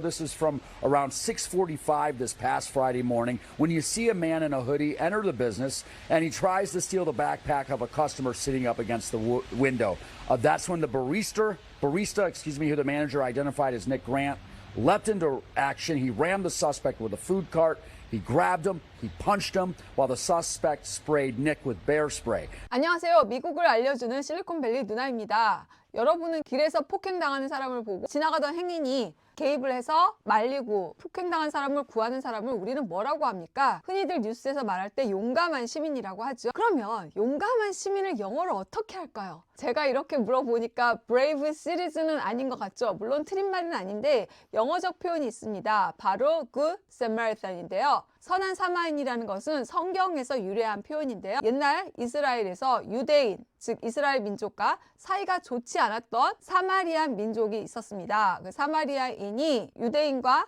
This is from around 6:45 this past Friday morning when you see a man in a hoodie enter the business and he tries to steal the backpack of a customer sitting up against the window. That's when the barista, who the manager identified as Nick Grant, leapt into action. He rammed the suspect with a food cart. He grabbed him, he punched him, while the suspect sprayed Nick with bear spray. 안녕하세요. 미국을 알려주는 실리콘밸리 누나입니다. 여러분은 길에서 폭행당하는 사람을 보고 지나가던 행인이 개입을 해서 말리고 폭행당한 사람을 구하는 사람을 우리는 뭐라고 합니까? 흔히들 뉴스에서 말할 때 용감한 시민이라고 하죠. 그러면 용감한 시민을 영어로 어떻게 할까요? 제가 이렇게 물어보니까 brave citizen은 아닌 것 같죠? 물론 틀린 말은 아닌데 영어적 표현이 있습니다. 바로 Good Samaritan'인데요. 선한 사마리안이라는 것은 성경에서 유래한 표현인데요. 옛날 이스라엘에서 유대인, 즉 이스라엘 민족과 사이가 좋지 않았던 사마리안 민족이 있었습니다. 그 사마리아인이 유대인과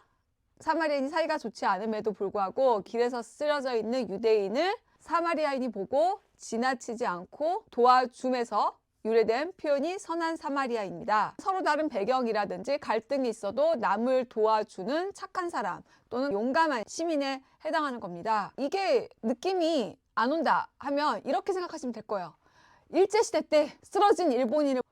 사마리아인이 사이가 좋지 않음에도 불구하고 길에서 쓰러져 있는 유대인을 사마리아인이 보고 지나치지 않고 도와줌에서 유래된 표현이 선한 사마리아입니다. 서로 다른 배경이라든지 갈등이 있어도 남을 도와주는 착한 사람 또는 용감한 시민에 해당하는 겁니다. 이게 느낌이 안 온다 하면 이렇게 생각하시면 될 거예요. 일제시대 때 쓰러진 일본인을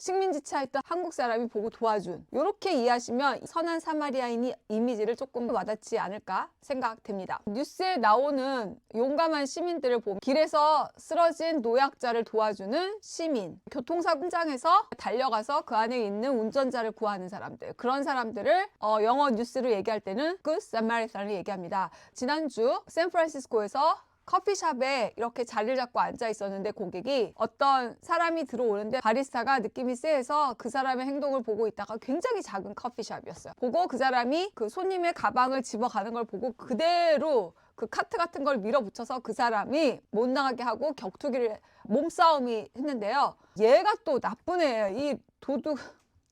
식민지차했던 한국 사람이 보고 도와준, 이렇게 이해하시면 선한 사마리아인이 이미지를 조금 와닿지 않을까 생각됩니다. 뉴스에 나오는 용감한 시민들을 보면 길에서 쓰러진 노약자를 도와주는 시민, 교통사고 현장에서 달려가서 그 안에 있는 운전자를 구하는 사람들, 그런 사람들을 영어 뉴스로 얘기할 때는 Good Samaritan'을 얘기합니다. 지난주 샌프란시스코에서 커피숍에 이렇게 자리를 잡고 앉아 있었는데 고객이 어떤 사람이 들어오는데 바리스타가 느낌이 쎄해서 그 사람의 행동을 보고 있다가 굉장히 작은 커피숍이었어요. 보고 그 사람이 그 손님의 가방을 집어가는 걸 보고 그대로 그 카트 같은 걸 밀어붙여서 그 사람이 못 나가게 하고 격투기를 몸싸움이 했는데요. 얘가 또 나쁜 애예요. 이 도둑.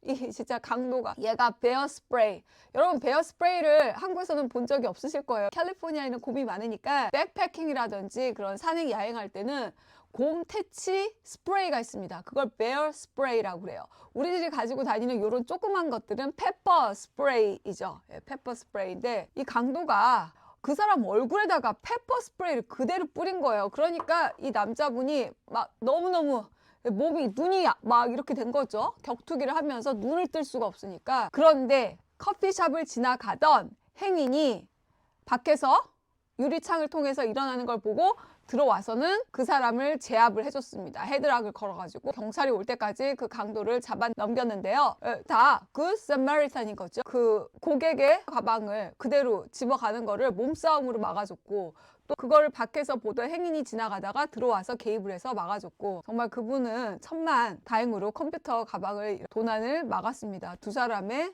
이 진짜 강도가. 얘가 베어 스프레이. 여러분 베어 스프레이를 한국에서는 본 적이 없으실 거예요. 캘리포니아에는 곰이 많으니까 백패킹이라든지 그런 산행 야행할 때는 곰 퇴치 스프레이가 있습니다. 그걸 베어 스프레이라고 그래요. 우리들이 가지고 다니는 이런 조그만 것들은 페퍼 스프레이이죠. 페퍼 스프레이인데 이 강도가 그 사람 얼굴에다가 페퍼 스프레이를 그대로 뿌린 거예요. 그러니까 이 남자분이 막 너무너무 몸이 눈이 막 이렇게 된 거죠. 격투기를 하면서 눈을 뜰 수가 없으니까. 그런데 커피숍을 지나가던 행인이 밖에서 유리창을 통해서 일어나는 걸 보고 들어와서는 그 사람을 제압을 해줬습니다. 헤드락을 걸어가지고 경찰이 올 때까지 그 강도를 잡아 넘겼는데요. 다 Good Samaritan'인 거죠. 그 고객의 가방을 그대로 집어가는 거를 몸싸움으로 막아줬고 또 그걸 밖에서 보던 행인이 지나가다가 들어와서 개입을 해서 막아줬고 정말 그분은 천만 다행으로 컴퓨터 가방을 도난을 막았습니다. 두 사람의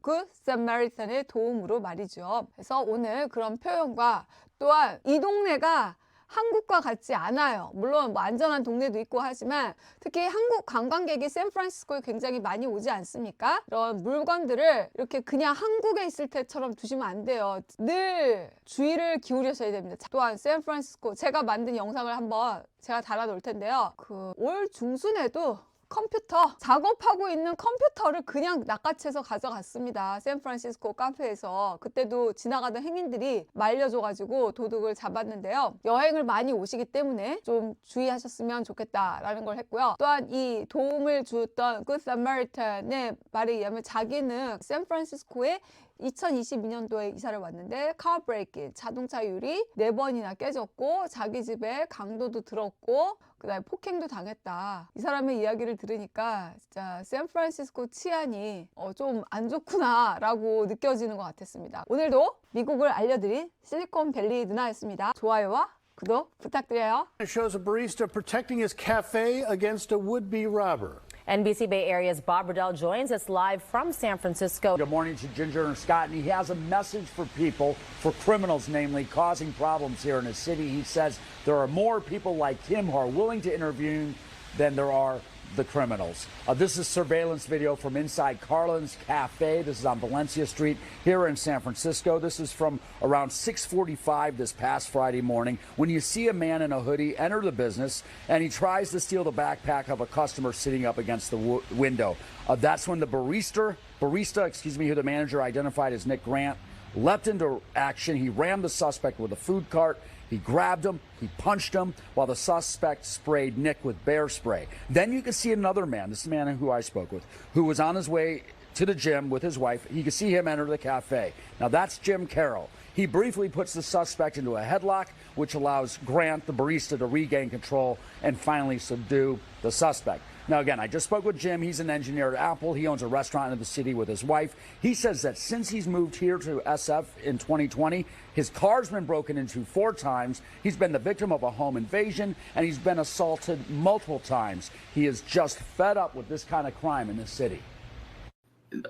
Good Samaritan'의 도움으로 말이죠. 그래서 오늘 그런 표현과 또한 이 동네가 한국과 같지 않아요. 물론 뭐 안전한 동네도 있고 하지만 특히 한국 관광객이 샌프란시스코에 굉장히 많이 오지 않습니까? 이런 물건들을 이렇게 그냥 한국에 있을 때처럼 두시면 안 돼요. 늘 주의를 기울여셔야 됩니다. 또한 샌프란시스코 제가 만든 영상을 한번 제가 달아 놓을 텐데요. 그 올 중순에도 컴퓨터 작업하고 있는 컴퓨터를 그냥 낚아채서 가져갔습니다. 샌프란시스코 카페에서. 그때도 지나가던 행인들이 말려줘가지고 도둑을 잡았는데요. 여행을 많이 오시기 때문에 좀 주의하셨으면 좋겠다라는 걸 했고요. 또한 이 도움을 주었던 Good Samaritan'의 말에 의하면 자기는 샌프란시스코에 2022년도에 이사를 왔는데 카 브레이킹, 자동차 유리 4번이나 깨졌고 자기 집에 강도도 들었고 그다음에 폭행도 당했다. 이 사람의 이야기를 들으니까 진짜 샌프란시스코 치안이 좀 안 좋구나 라고 느껴지는 것 같았습니다. 오늘도 미국을 알려드린 실리콘밸리 누나였습니다. 좋아요와 구독 부탁드려요. It shows a barista protecting his cafe against a would-be robber. NBC Bay Area's Bob Riddell joins us live from San Francisco. Good morning to Ginger and Scott, and he has a message for people, for criminals namely, causing problems here in his city. He says there are more people like him who are willing to intervene than there are the criminals. This is surveillance video from inside Carlin's Cafe. This is on Valencia Street here in San Francisco. This is from around 6:45 this past Friday morning when you see a man in a hoodie enter the business and he tries to steal the backpack of a customer sitting up against the window. That's when the barista, barista, who the manager identified as Nick Grant, leapt into action. He rammed the suspect with a food cart. He grabbed him, he punched him, while the suspect sprayed Nick with bear spray. Then you can see another man, this man who I spoke with, who was on his way to the gym with his wife. You can see him enter the cafe. Now that's Jim Carroll. He briefly puts the suspect into a headlock, which allows Grant, the barista, to regain control and finally subdue the suspect. Now, again, I just spoke with Jim. He's an engineer at Apple. He owns a restaurant in the city with his wife. He says that since he's moved here to SF in 2020, his car's been broken into 4 times. He's been the victim of a home invasion, and he's been assaulted multiple times. He is just fed up with this kind of crime in this city.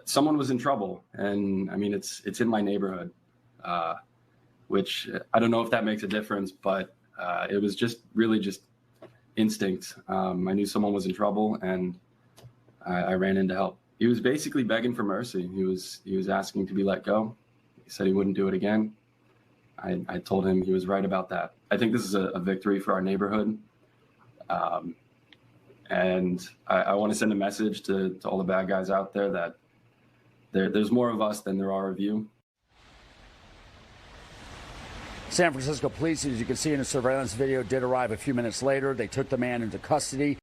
Someone was in trouble, and I mean, it's in my neighborhood, which I don't know if that makes a difference, but it was just really just instinct. I knew someone was in trouble, and I ran in to help. He was basically begging for mercy. He was asking to be let go. He said he wouldn't do it again. I told him he was right about that. I think this is a victory for our neighborhood. And I want to send a message to all the bad guys out there that there's more of us than there are of you. San Francisco police, as you can see in the surveillance video, did arrive a few minutes later. They took the man into custody.